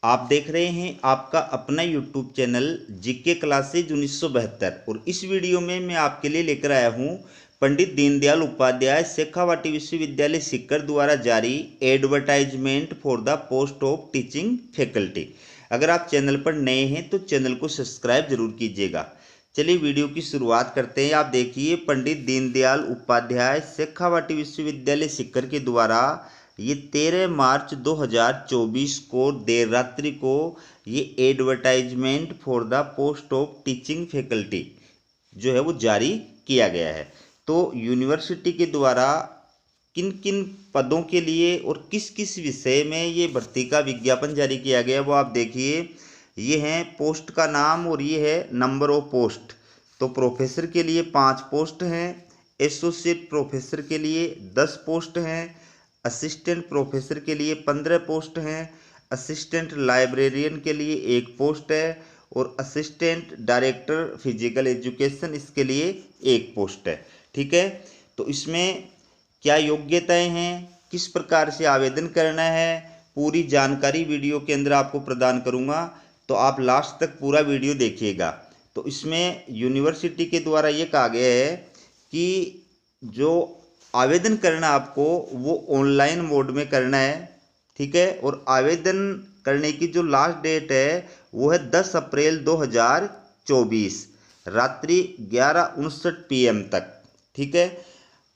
आप देख रहे हैं आपका अपना यूट्यूब चैनल जीके क्लासेज 1972 और इस वीडियो में मैं आपके लिए लेकर आया हूं पंडित दीनदयाल उपाध्याय शेखावाटी विश्वविद्यालय सीकर द्वारा जारी advertisement for the post of teaching faculty. अगर आप चैनल पर नए हैं तो चैनल को सब्सक्राइब जरूर कीजिएगा। चलिए वीडियो की शुरुआत करते हैं। आप देखिए पंडित दीनदयाल उपाध्याय शेखावाटी विश्वविद्यालय सीकर के द्वारा ये 13 मार्च 2024 को देर रात्रि को ये advertisement for the post of teaching faculty जो है वो जारी किया गया है। तो यूनिवर्सिटी के द्वारा किन किन पदों के लिए और किस किस विषय में ये भर्ती का विज्ञापन जारी किया गया वो आप देखिए। ये है पोस्ट का नाम और ये है नंबर ऑफ पोस्ट। तो प्रोफेसर के लिए 5 पोस्ट हैं, एसोसिएट प्रोफेसर के लिए 10 पोस्ट हैं, असिस्टेंट प्रोफेसर के लिए 15 पोस्ट हैं, असिस्टेंट लाइब्रेरियन के लिए 1 पोस्ट है और असिस्टेंट डायरेक्टर फिजिकल एजुकेशन इसके लिए 1 पोस्ट है। ठीक है, तो इसमें क्या योग्यताएं हैं, किस प्रकार से आवेदन करना है, पूरी जानकारी वीडियो के अंदर आपको प्रदान करूंगा, तो आप लास्ट तक पूरा वीडियो देखिएगा। तो इसमें यूनिवर्सिटी के द्वारा ये कहा गया है कि जो आवेदन करना आपको वो ऑनलाइन मोड में करना है। ठीक है, और आवेदन करने की जो लास्ट डेट है वो है 10 अप्रैल 2024 रात्रि 11:59 PM तक। ठीक है,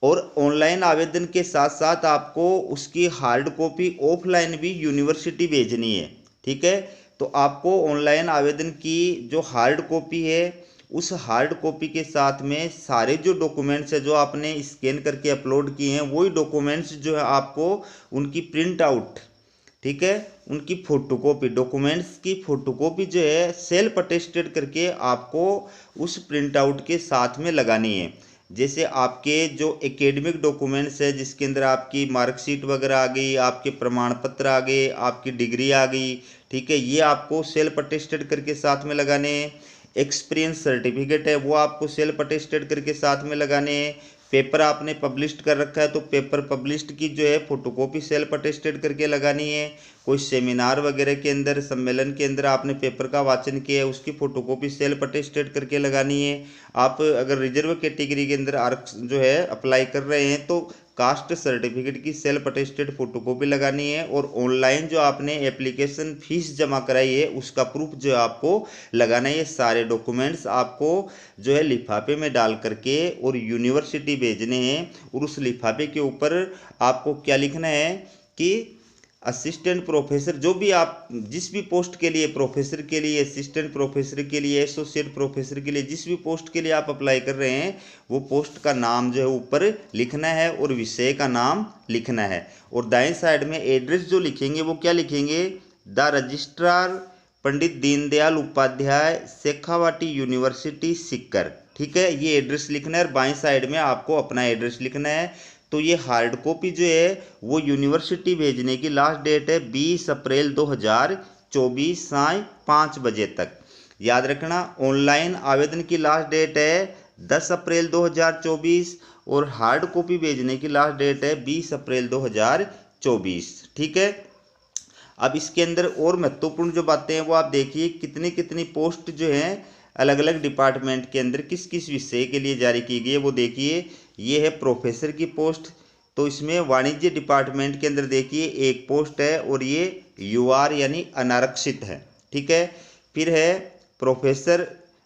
और ऑनलाइन आवेदन के साथ साथ आपको उसकी हार्ड कॉपी ऑफलाइन भी यूनिवर्सिटी भेजनी है। ठीक है, तो आपको ऑनलाइन आवेदन की जो हार्ड कॉपी है उस हार्ड कॉपी के साथ में सारे जो डॉक्यूमेंट्स है जो आपने स्कैन करके अपलोड किए हैं वही डॉक्यूमेंट्स जो है आपको उनकी प्रिंट आउट, ठीक है, उनकी फोटोकॉपी, डॉक्यूमेंट्स की फोटोकॉपी जो है सेल्फ अटेस्टेड करके आपको उस प्रिंट आउट के साथ में लगानी है। जैसे आपके जो एकेडमिक डॉक्यूमेंट्स है जिसके अंदर आपकी मार्कशीट वगैरह आ गई, आपके प्रमाण पत्र आ गए, आपकी डिग्री आ गई, ठीक है, ये आपको सेल्फ अटेस्टेड करके साथ में लगाने हैं। एक्सपीरियंस सर्टिफिकेट है वो आपको सेल्फ अटेस्टेड करके साथ में लगाने हैं। पेपर आपने पब्लिश्ड कर रखा है तो पेपर पब्लिश्ड की जो है फोटोकॉपी सेल्फ अटेस्टेड करके लगानी है। कोई सेमिनार वगैरह के अंदर, सम्मेलन के अंदर आपने पेपर का वाचन किया है उसकी फोटोकॉपी सेल्फ अटेस्टेड करके लगानी है। आप अगर रिजर्व कैटेगरी के अंदर आरक्षण जो है अप्लाई कर रहे हैं तो कास्ट सर्टिफिकेट की सेल्फ अटेस्टेड फोटोकॉपी लगानी है। और ऑनलाइन जो आपने एप्लीकेशन फीस जमा कराई है उसका प्रूफ जो आपको लगाना है। ये सारे डॉक्यूमेंट्स आपको जो है लिफाफे में डाल करके और यूनिवर्सिटी भेजने हैं। और उस लिफाफे के ऊपर आपको क्या लिखना है कि असिस्टेंट प्रोफेसर, जो भी आप जिस भी पोस्ट के लिए, प्रोफेसर के लिए, असिस्टेंट प्रोफेसर के लिए, एसोसिएट प्रोफेसर के लिए, जिस भी पोस्ट के लिए आप अप्लाई कर रहे हैं वो पोस्ट का नाम जो है ऊपर लिखना है और विषय का नाम लिखना है। और दाएं साइड में एड्रेस जो लिखेंगे वो क्या लिखेंगे, the registrar Pandit Deendayal Upadhyay Shekhawati university Sikar. ठीक है, ये एड्रेस लिखना है और बाएं साइड में आपको अपना एड्रेस लिखना है। तो ये हार्ड कॉपी जो है वो यूनिवर्सिटी भेजने की लास्ट डेट है 20 अप्रैल 2024 साय 5 बजे तक। याद रखना, ऑनलाइन आवेदन की लास्ट डेट है 10 अप्रैल 2024 और हार्ड कॉपी भेजने की लास्ट डेट है 20 अप्रैल 2024। ठीक है, अब इसके अंदर और महत्वपूर्ण जो बातें हैं वो आप देखिए, कितनी कितनी पोस्ट जो हैं अलग अलग डिपार्टमेंट के अंदर किस किस विषय के लिए जारी की गई है वो देखिए। ये है प्रोफेसर की पोस्ट, तो इसमें वाणिज्य डिपार्टमेंट के अंदर देखिए 1 पोस्ट है और ये यूआर यानी अनारक्षित है। ठीक है, फिर है प्रोफेसर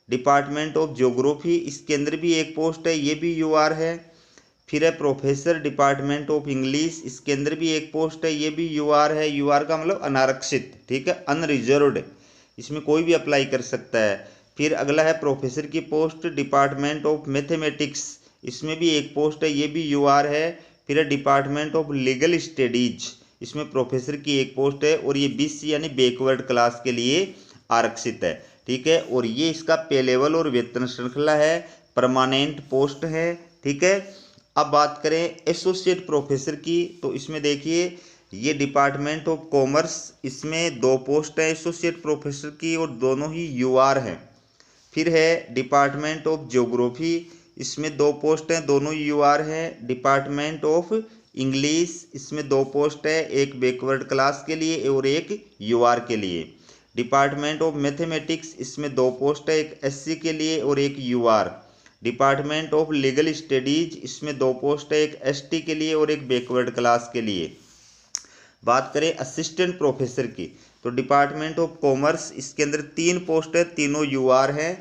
डिपार्टमेंट ऑफ ज्योग्राफी, इसके अंदर भी 1 पोस्ट है, ये भी यूआर है। फिर है प्रोफेसर डिपार्टमेंट ऑफ इंग्लिश, इसके अंदर भी 1 पोस्ट है, ये भी यूआर है। यूआर का मतलब अनारक्षित, ठीक है, अनरिजर्व्ड, इसमें कोई भी अप्लाई कर सकता है। फिर अगला है प्रोफेसर की पोस्ट डिपार्टमेंट ऑफ मैथमेटिक्स, इसमें भी 1 पोस्ट है, ये भी यूआर है। फिर है डिपार्टमेंट ऑफ लीगल स्टडीज, इसमें प्रोफेसर की 1 पोस्ट है और ये BC यानी बैकवर्ड क्लास के लिए आरक्षित है। ठीक है, और ये इसका पे लेवल और वेतन श्रृंखला है, परमानेंट पोस्ट है। ठीक है, अब बात करें एसोसिएट प्रोफेसर की, तो इसमें देखिए ये डिपार्टमेंट ऑफ कॉमर्स, इसमें 2 पोस्ट है एसोसिएट प्रोफेसर की और दोनों ही यूआर हैं। फिर है डिपार्टमेंट ऑफ ज्योग्राफी, इसमें 2 पोस्ट हैं, दोनों यूआर हैं। डिपार्टमेंट ऑफ इंग्लिश इसमें 2 पोस्ट है, एक बैकवर्ड क्लास के लिए और एक यूआर के लिए। डिपार्टमेंट ऑफ मैथमेटिक्स इसमें 2 पोस्ट है, एक एससी के लिए और एक UR. Department of legal studies इसमें 2 पोस्ट है, एक एसटी के लिए और एक बैकवर्ड क्लास के लिए। बात करें असिस्टेंट प्रोफेसर की, तो डिपार्टमेंट ऑफ कॉमर्स इसके अंदर 3 पोस्ट है, तीनों यूआर है।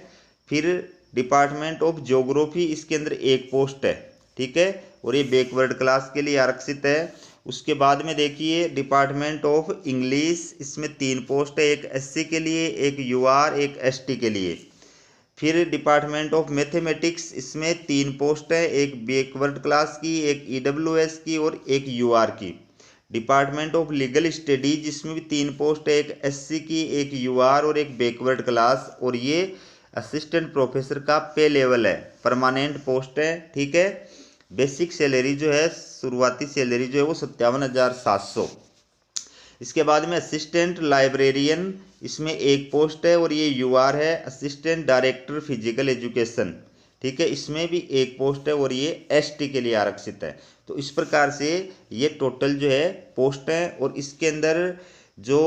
फिर डिपार्टमेंट ऑफ ज्योग्राफी इसके अंदर 1 पोस्ट है, ठीक है, और ये बैकवर्ड क्लास के लिए आरक्षित है। उसके बाद में देखिए डिपार्टमेंट ऑफ इंग्लिश इसमें 3 पोस्ट है, एक एससी के लिए, एक यूआर, एक एसटी के लिए। फिर डिपार्टमेंट ऑफ मैथमेटिक्स इसमें 3 पोस्ट है, एक बैकवर्ड क्लास की, एक ईडब्ल्यूएस की और एक यूआर की। डिपार्टमेंट ऑफ लीगल स्टडीज इसमें भी 3 पोस्ट है, एक एससी की, एक यूआर और एक बैकवर्ड क्लास। और ये असिस्टेंट प्रोफेसर का पे लेवल है, परमानेंट पोस्ट है, ठीक है। बेसिक सैलरी जो है, शुरुआती सैलरी जो है वो 57,700। इसके बाद में असिस्टेंट लाइब्रेरियन इसमें 1 पोस्ट है और ये यूआर है। असिस्टेंट डायरेक्टर फिजिकल एजुकेशन, ठीक है, इसमें भी 1 पोस्ट है और ये एसटी के लिए आरक्षित है। तो इस प्रकार से ये टोटल जो है पोस्ट है। और इसके अंदर जो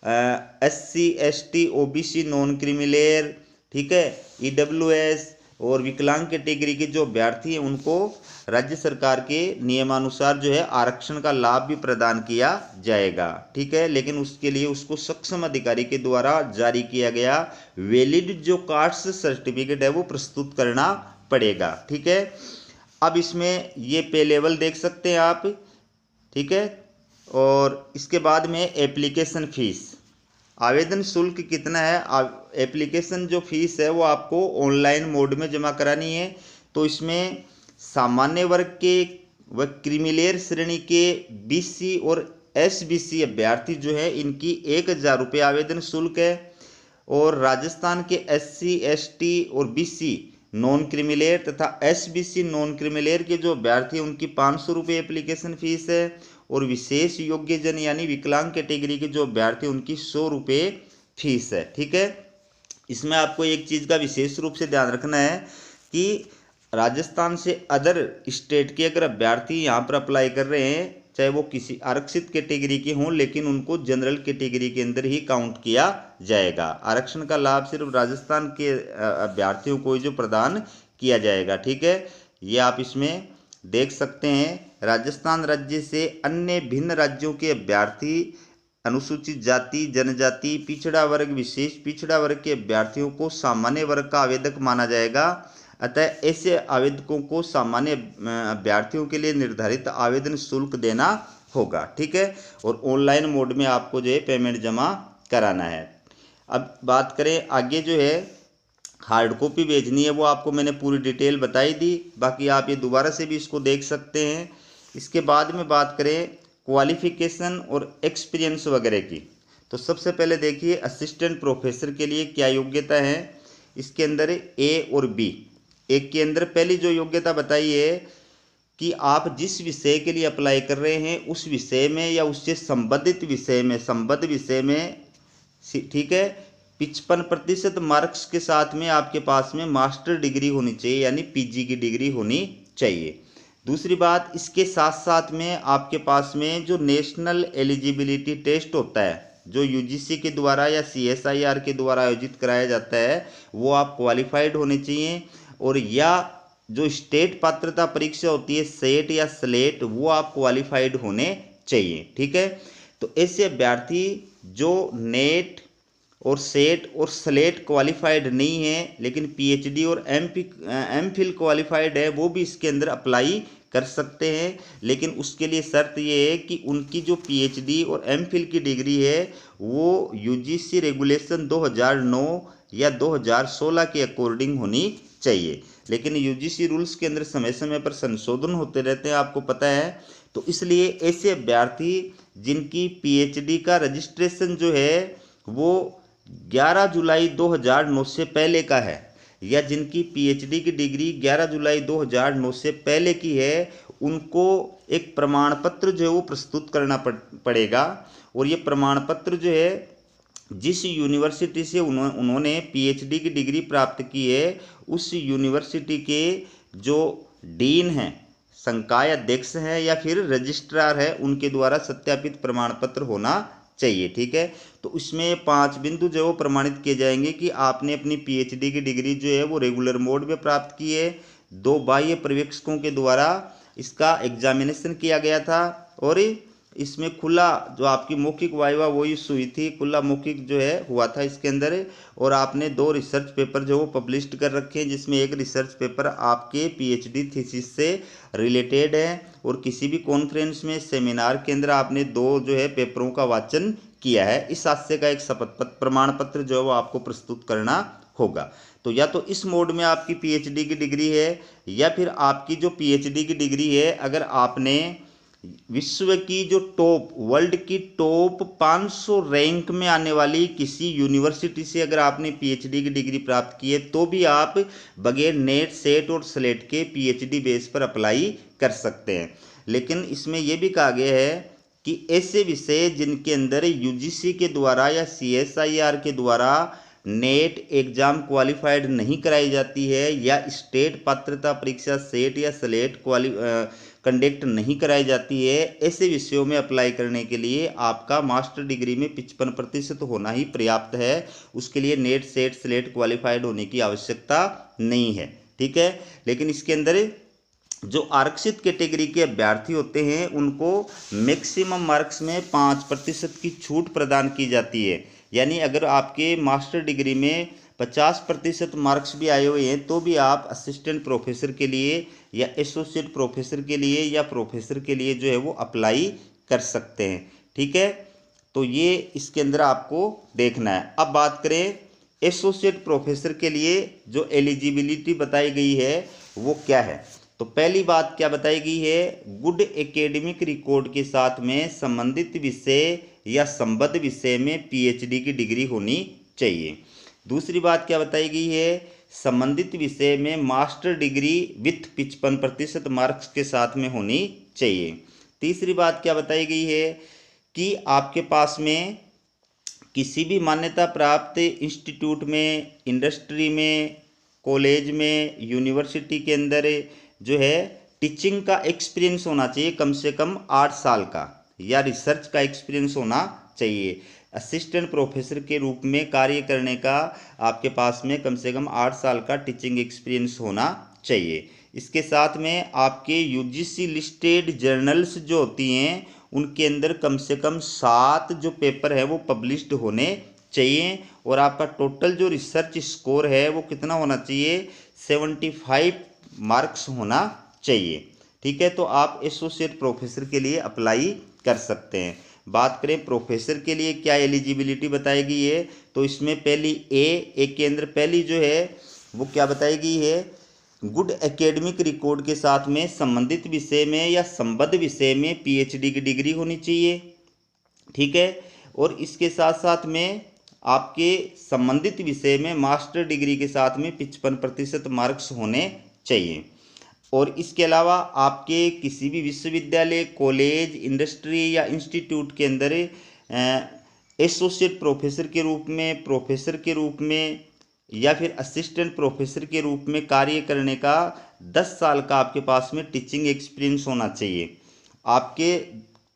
SC ST OBC non creamy layer, ठीक है, ईडब्ल्यूएस और विकलांग कैटेगरी के जो अभ्यर्थी हैं उनको राज्य सरकार के नियमानुसार जो है आरक्षण का लाभ भी प्रदान किया जाएगा, ठीक है। लेकिन उसके लिए उसको सक्षम अधिकारी के द्वारा जारी किया गया वैलिड जो कास्ट सर्टिफिकेट है वो प्रस्तुत करना पड़ेगा, ठीक है। अब इसमें ये पे लेवल देख सकते हैं आप, ठीक है। और इसके बाद में एप्लीकेशन फीस, आवेदन शुल्क कितना है। एप्लीकेशन जो फीस है वो आपको ऑनलाइन मोड में जमा करानी है। तो इसमें सामान्य वर्ग के व क्रिमिलेयर श्रेणी के बीसी और एसबीसी अभ्यर्थी जो है इनकी 1,000 रुपये आवेदन शुल्क है। और राजस्थान के एससी एसटी और बीसी नॉन क्रिमिलेयर तथा एसबीसी नॉन क्रिमिलेयर के जो अभ्यर्थी हैं उनकी 500 रुपये एप्लीकेशन फीस है। और विशेष योग्यजन यानी विकलांग कैटेगरी के जो अभ्यर्थी उनकी 100 रुपये फीस है, ठीक है। इसमें आपको एक चीज़ का विशेष रूप से ध्यान रखना है कि राजस्थान से अदर स्टेट के अगर अभ्यर्थी यहाँ पर अप्लाई कर रहे हैं, चाहे वो किसी आरक्षित कैटेगरी के हों, लेकिन उनको जनरल कैटेगरी के अंदर ही काउंट किया जाएगा। आरक्षण का लाभ सिर्फ राजस्थान के अभ्यर्थियों को जो प्रदान किया जाएगा, ठीक है। ये आप इसमें देख सकते हैं। राजस्थान राज्य से अन्य भिन्न राज्यों के अभ्यर्थी, अनुसूचित जाति जनजाति, पिछड़ा वर्ग, विशेष पिछड़ा वर्ग के अभ्यर्थियों को सामान्य वर्ग का आवेदक माना जाएगा। अतः ऐसे आवेदकों को सामान्य अभ्यर्थियों के लिए निर्धारित आवेदन शुल्क देना होगा, ठीक है। और ऑनलाइन मोड में आपको जो है पेमेंट जमा कराना है। अब बात करें आगे जो है हार्ड कॉपी भेजनी है, वो आपको मैंने पूरी डिटेल बताई दी। बाकी आप ये दोबारा से भी इसको देख सकते हैं। इसके बाद में बात करें क्वालिफिकेशन और एक्सपीरियंस वगैरह की, तो सबसे पहले देखिए असिस्टेंट प्रोफेसर के लिए क्या योग्यता है। इसके अंदर ए और बी। एक के अंदर पहली जो योग्यता बताई है कि आप जिस विषय के लिए अप्लाई कर रहे हैं उस विषय में या उससे संबंधित विषय में, संबद्ध विषय में, ठीक है, 55% मार्क्स के साथ में आपके पास में मास्टर डिग्री होनी चाहिए, यानी पीजी की डिग्री होनी चाहिए। दूसरी बात, इसके साथ साथ में आपके पास में जो नेशनल एलिजिबिलिटी टेस्ट होता है, जो यूजीसी के द्वारा या सीएसआईआर के द्वारा आयोजित कराया जाता है, वो आप क्वालिफाइड होने चाहिए। और या जो स्टेट पात्रता परीक्षा होती है सेट या स्लेट, वो आप क्वालिफाइड होने चाहिए, ठीक है। तो ऐसे अभ्यर्थी जो नेट और सेट और स्लेट क्वालिफाइड नहीं है लेकिन पीएचडी और एमफिल क्वालिफाइड है, वो भी इसके अंदर अप्लाई कर सकते हैं। लेकिन उसके लिए शर्त ये है कि उनकी जो पीएचडी और एमफिल की डिग्री है वो यूजीसी रेगुलेशन 2009 या 2016 के अकॉर्डिंग होनी चाहिए। लेकिन यूजीसी रूल्स के अंदर समय समय पर संशोधन होते रहते हैं, आपको पता है। तो इसलिए ऐसे अभ्यर्थी जिनकी पीएचडी का रजिस्ट्रेशन जो है वो 11 जुलाई 2009 से पहले का है, या जिनकी पीएचडी की डिग्री 11 जुलाई 2009 से पहले की है, उनको एक प्रमाण पत्र जो है वो प्रस्तुत करना पड़ेगा। और ये प्रमाण पत्र जो है जिस यूनिवर्सिटी से उन्होंने पीएचडी की डिग्री प्राप्त की है, उस यूनिवर्सिटी के जो डीन हैं, संकाय अध्यक्ष हैं या फिर रजिस्ट्रार है उनके द्वारा सत्यापित प्रमाण पत्र होना चाहिए। ठीक है, तो इसमें 5 बिंदु जो वो प्रमाणित किए जाएंगे कि आपने अपनी पीएचडी की डिग्री जो है वो रेगुलर मोड में प्राप्त की है, 2 बाह्य पर्यवेक्षकों के द्वारा इसका एग्जामिनेशन किया गया था और इसमें खुला जो आपकी मौखिक वाइवा वो यूज हुई थी, खुला मौखिक जो है हुआ था इसके अंदर, और आपने 2 रिसर्च पेपर जो वो पब्लिश्ड कर रखे हैं, जिसमें एक रिसर्च पेपर आपके पीएचडी थीसिस से रिलेटेड है और किसी भी कॉन्फ्रेंस में सेमिनार के अंदर आपने 2 जो है पेपरों का वाचन किया है। इस हादसे का एक शपथ प्रमाण पत्र जो है वो आपको प्रस्तुत करना होगा। तो या तो इस मोड में आपकी पीएचडी की डिग्री है या फिर आपकी जो पीएचडी की डिग्री है अगर आपने विश्व की जो टॉप वर्ल्ड की टॉप 500 रैंक में आने वाली किसी यूनिवर्सिटी से अगर आपने पीएचडी की डिग्री प्राप्त की है तो भी आप बगैर नेट सेट और स्लेट के पीएचडी बेस पर अप्लाई कर सकते हैं। लेकिन इसमें यह भी कहा गया है कि ऐसे विषय जिनके अंदर यूजीसी के द्वारा या सीएसआईआर के द्वारा नेट एग्जाम क्वालिफाइड नहीं कराई जाती है या स्टेट पात्रता परीक्षा सेट या स्लेट कंडक्ट नहीं कराई जाती है, ऐसे विषयों में अप्लाई करने के लिए आपका मास्टर डिग्री में 55% होना ही पर्याप्त है। उसके लिए नेट सेट स्लेट क्वालिफाइड होने की आवश्यकता नहीं है। ठीक है, लेकिन इसके अंदर जो आरक्षित कैटेगरी के अभ्यर्थी होते हैं उनको मैक्सिमम मार्क्स में 5% की छूट प्रदान की जाती है। यानी अगर आपके मास्टर डिग्री में 50% मार्क्स भी आए हुए हैं तो भी आप असिस्टेंट प्रोफेसर के लिए या एसोसिएट प्रोफेसर के लिए या प्रोफेसर के लिए जो है वो अप्लाई कर सकते हैं। ठीक है, तो ये इसके अंदर आपको देखना है। अब बात करें एसोसिएट प्रोफेसर के लिए जो एलिजिबिलिटी बताई गई है वो क्या है। तो पहली बात क्या बताई गई है, गुड एकेडमिक रिकॉर्ड के साथ में संबंधित विषय या संबद्ध विषय में पीएचडी की डिग्री होनी चाहिए। दूसरी बात क्या बताई गई है, संबंधित विषय में मास्टर डिग्री विथ 55% मार्क्स के साथ में होनी चाहिए। तीसरी बात क्या बताई गई है कि आपके पास में किसी भी मान्यता प्राप्त इंस्टीट्यूट में, इंडस्ट्री में, कॉलेज में, यूनिवर्सिटी के अंदर जो है टीचिंग का एक्सपीरियंस होना चाहिए कम से कम 8 साल का, या रिसर्च का एक्सपीरियंस होना चाहिए। असिस्टेंट प्रोफेसर के रूप में कार्य करने का आपके पास में कम से कम 8 साल का टीचिंग एक्सपीरियंस होना चाहिए। इसके साथ में आपके यूजीसी लिस्टेड जर्नल्स जो होती हैं उनके अंदर कम से कम 7 जो पेपर है वो पब्लिश्ड होने चाहिए और आपका टोटल जो रिसर्च स्कोर है वो कितना होना चाहिए, 75 मार्क्स होना चाहिए। ठीक है, तो आप एसोसिएट प्रोफेसर के लिए अप्लाई कर सकते हैं। बात करें प्रोफेसर के लिए क्या एलिजिबिलिटी बताई गई है, तो इसमें पहली ए के अंदर पहली जो है वो क्या बताई गई है, गुड एकेडमिक रिकॉर्ड के साथ में संबंधित विषय में या संबद्ध विषय में पीएचडी की डिग्री होनी चाहिए। ठीक है, और इसके साथ साथ में आपके संबंधित विषय में मास्टर डिग्री के साथ में 55% मार्क्स होने चाहिए। और इसके अलावा आपके किसी भी विश्वविद्यालय, कॉलेज, इंडस्ट्री या इंस्टीट्यूट के अंदर एसोसिएट प्रोफेसर के रूप में, प्रोफेसर के रूप में या फिर असिस्टेंट प्रोफेसर के रूप में कार्य करने का 10 साल का आपके पास में टीचिंग एक्सपीरियंस होना चाहिए। आपके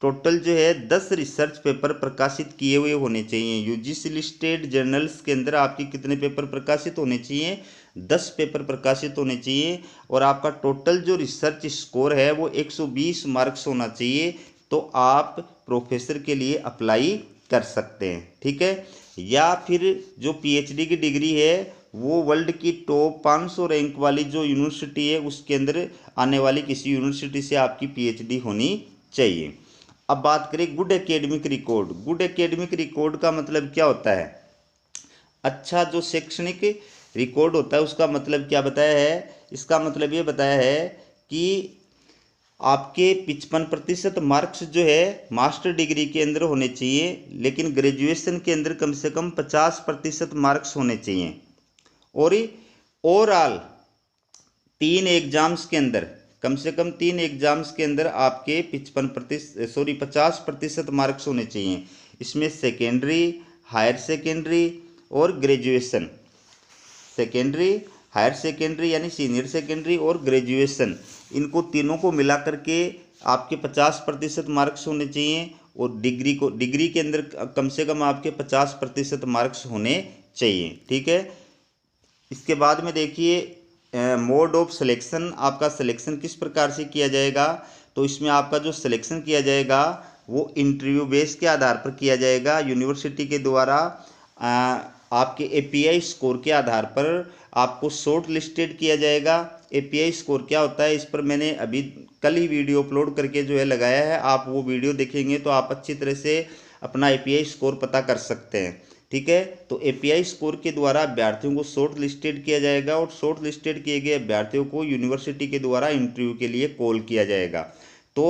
टोटल जो है 10 रिसर्च पेपर प्रकाशित किए हुए होने चाहिए। यूजीसी लिस्टेड जर्नल्स के अंदर आपके कितने पेपर प्रकाशित होने चाहिए, 10 पेपर प्रकाशित होने चाहिए और आपका टोटल जो रिसर्च स्कोर है वो 120 मार्क्स होना चाहिए, तो आप प्रोफेसर के लिए अप्लाई कर सकते हैं। ठीक है, या फिर जो पीएचडी की डिग्री है वो वर्ल्ड की टॉप 500 रैंक वाली जो यूनिवर्सिटी है उसके अंदर आने वाली किसी यूनिवर्सिटी से आपकी पीएचडी होनी चाहिए। अब बात करें good academic record. Good academic record का मतलब क्या होता है, अच्छा जो शैक्षणिक रिकॉर्ड होता है उसका मतलब क्या बताया है, इसका मतलब ये बताया है कि आपके 55% मार्क्स जो है मास्टर डिग्री के अंदर होने चाहिए, लेकिन ग्रेजुएशन के अंदर कम से कम 50% मार्क्स होने चाहिए। और ओवरऑल 3 एग्जाम्स के अंदर कम से कम 3 एग्जाम्स के अंदर आपके 50% मार्क्स होने चाहिए। इसमें सेकेंडरी, हायर सेकेंडरी और ग्रेजुएशन, सेकेंडरी, हायर सेकेंडरी यानी सीनियर सेकेंडरी और ग्रेजुएशन, इनको तीनों को मिला करके आपके 50% मार्क्स होने चाहिए और डिग्री के अंदर कम से कम आपके 50% मार्क्स होने चाहिए। ठीक है। इसके बाद में देखिए मोड ऑफ सिलेक्शन, आपका सिलेक्शन किस प्रकार से किया जाएगा। तो इसमें आपका जो सिलेक्शन किया जाएगा वो इंटरव्यू बेस के आधार पर किया जाएगा। यूनिवर्सिटी के द्वारा आपके एपीआई स्कोर के आधार पर आपको शॉर्ट लिस्टेड किया जाएगा। एपीआई स्कोर क्या होता है, इस पर मैंने अभी कल ही वीडियो अपलोड करके जो है लगाया है, आप वो वीडियो देखेंगे तो आप अच्छी तरह से अपना एपीआई स्कोर पता कर सकते हैं। ठीक है। तो एपीआई स्कोर के द्वारा अभ्यर्थियों को शॉर्ट लिस्टेड किया जाएगा और शॉर्ट लिस्टेड किए गए अभ्यर्थियों को यूनिवर्सिटी के द्वारा इंटरव्यू के लिए कॉल किया जाएगा। तो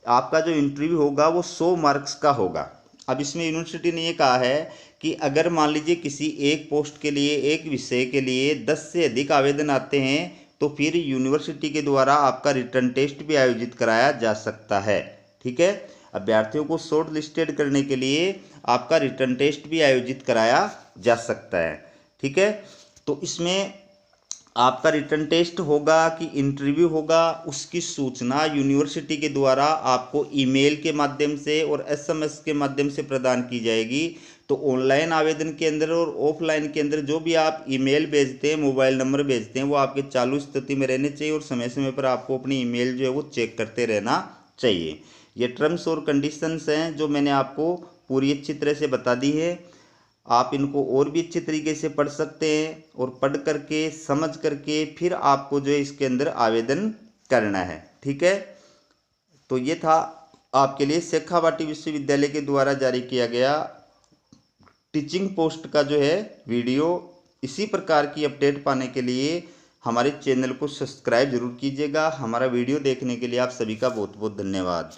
आपका जो इंटरव्यू होगा वो 100 मार्क्स का होगा। अब इसमें यूनिवर्सिटी ने ये कहा है कि अगर मान लीजिए किसी एक पोस्ट के लिए, एक विषय के लिए 10 से अधिक आवेदन आते हैं तो फिर यूनिवर्सिटी के द्वारा आपका रिटर्न टेस्ट भी आयोजित कराया जा सकता है। ठीक है। अभ्यर्थियों को शॉर्ट लिस्टेड करने के लिए आपका रिटर्न टेस्ट भी आयोजित कराया जा सकता है। ठीक है। तो इसमें आपका रिटर्न टेस्ट होगा कि इंटरव्यू होगा, उसकी सूचना यूनिवर्सिटी के द्वारा आपको ईमेल के माध्यम से और एसएमएस के माध्यम से प्रदान की जाएगी। तो ऑनलाइन आवेदन के अंदर और ऑफलाइन के अंदर जो भी आप ईमेल भेजते हैं, मोबाइल नंबर भेजते हैं, वो आपके चालू स्थिति में रहने चाहिए और समय समय पर आपको अपनी ईमेल जो है वो चेक करते रहना चाहिए। ये टर्म्स और कंडीशंस हैं जो मैंने आपको पूरी अच्छी तरह से बता दी है। आप इनको और भी अच्छे तरीके से पढ़ सकते हैं और पढ़ करके समझ करके फिर आपको जो है इसके अंदर आवेदन करना है। ठीक है। तो ये था आपके लिए शेखावाटी विश्वविद्यालय के द्वारा जारी किया गया टीचिंग पोस्ट का जो है वीडियो। इसी प्रकार की अपडेट पाने के लिए हमारे चैनल को सब्सक्राइब जरूर कीजिएगा। हमारा वीडियो देखने के लिए आप सभी का बहुत बहुत धन्यवाद।